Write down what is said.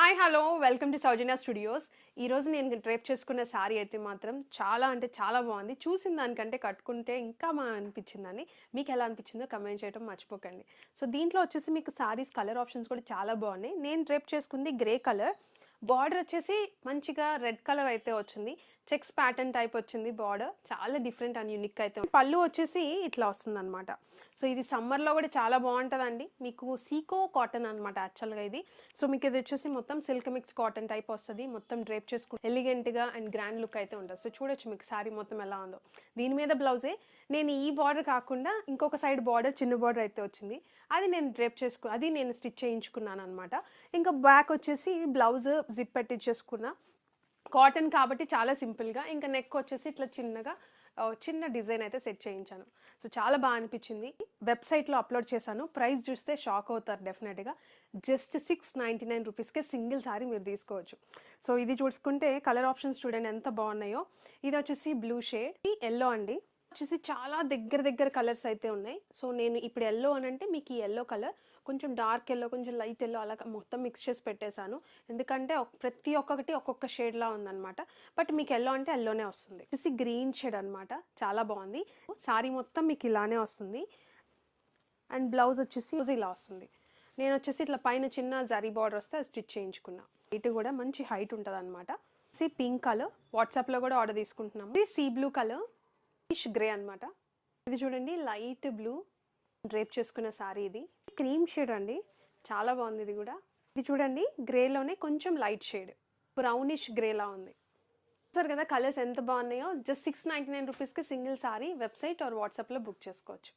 Hi hello welcome to Soujanya studios. ఈరోజు నేను drape చేసుకున్న శారీ అయితే మాత్రం చాలా అంటే చాలా బాగుంది. చూసిన దానికంటే కట్టుకుంటే ఇంకా బాగా అనిపించిందని. మీకు ఎలా అనిపించిందో కమెంట్ చేయడం మర్చిపోకండి. సో దీంట్లో వచ్చేసి మీకు శారీస్ కలర్ ఆప్షన్స్ కూడా చాలా బాగున్నాయి. నేను డ్రేప్ చేసుకుంది గ్రే కలర్. బార్డర్ వచ్చేసి మంచిగా రెడ్ కలర్ అయితే వచ్చింది. చెక్స్ ప్యాటర్న్ టైప్ వచ్చింది బార్డర్. చాలా డిఫరెంట్ అండ్ యూనిక్ అయితే పళ్ళు వచ్చేసి ఇట్లా వస్తుందన్నమాట. సో ఇది సమ్మర్లో కూడా చాలా బాగుంటుందండి. మీకు సీకో కాటన్ అనమాట యాక్చువల్గా ఇది. సో మీకు ఇది వచ్చేసి మొత్తం సిల్క్ మిక్స్ కాటన్ టైప్ వస్తుంది. మొత్తం డ్రేప్ చేసుకుంటే ఎలిగెంట్గా అండ్ గ్రాండ్ లుక్ అయితే ఉంటుంది. సో చూడొచ్చు మీకు శారీ మొత్తం ఎలా ఉందో. దీని మీద బ్లౌజే నేను ఈ బార్డర్ కాకుండా ఇంకొక సైడ్ బార్డర్ చిన్న బార్డర్ అయితే వచ్చింది. అది నేను డ్రేప్ అది నేను స్టిచ్ చేయించుకున్నాను అనమాట. ఇంకా బ్యాక్ వచ్చేసి బ్లౌజ్ జిప్ పెట్టించేసుకున్నా. కాటన్ కాబట్టి చాలా సింపుల్గా. ఇంకా నెక్ వచ్చేసి ఇట్లా చిన్నగా చిన్న డిజైన్ అయితే సెట్ చేయించాను. సో చాలా బాగా అనిపించింది. వెబ్సైట్లో అప్లోడ్ చేశాను. ప్రైస్ చూస్తే షాక్ అవుతారు డెఫినెట్గా. జస్ట్ 699 రూపీస్కే సింగిల్ సారీ మీరు తీసుకోవచ్చు. సో ఇది చూసుకుంటే కలర్ ఆప్షన్స్ చూడండి ఎంత బాగున్నాయో. ఇది వచ్చేసి బ్లూ షేడ్, ఎల్లో అండి. వచ్చేసి చాలా దగ్గర దగ్గర కలర్స్ అయితే ఉన్నాయి. సో నేను ఇప్పుడు ఎల్లో అని అంటే మీకు ఈ ఎల్లో కలర్ కొంచెం డార్క్ ఎల్లో, కొంచెం లైట్ ఎల్లో అలా మొత్తం మిక్స్ చేసి పెట్టేశాను. ఎందుకంటే ప్రతి ఒక్కటి ఒక్కొక్క షేడ్లా ఉందన్నమాట. బట్ మీకు ఎల్లో అంటే ఎల్లోనే వస్తుంది. వచ్చేసి గ్రీన్ షేడ్ అనమాట. చాలా బాగుంది. సారీ మొత్తం మీకు ఇలానే వస్తుంది. అండ్ బ్లౌజ్ వచ్చేసి ఇలా వస్తుంది. నేను వచ్చేసి ఇట్లా పైన చిన్న జరీ బార్డర్ వస్తే అది స్టిచ్ చేయించుకున్నా. హైట్ కూడా మంచి హైట్ ఉంటుంది అనమాట. పింక్ కలర్ వాట్సాప్లో కూడా ఆర్డర్ తీసుకుంటున్నాము. ఇది sea blue colour, fish grey అనమాట. ఇది చూడండి లైట్ బ్లూ డ్రేప్ చేసుకున్న శారీ. ఇది క్రీమ్ షేడ్ అండి. చాలా బాగుంది ఇది కూడా. ఇది చూడండి గ్రేలోనే కొంచెం లైట్ షేడ్ బ్రౌనిష్ గ్రేలా ఉంది. చూసారు కదా కలర్స్ ఎంత బాగున్నాయో. జస్ట్ 699 రూపీస్కి సింగిల్ శారీ వెబ్సైట్ ఆర్ వాట్సాప్లో బుక్ చేసుకోవచ్చు.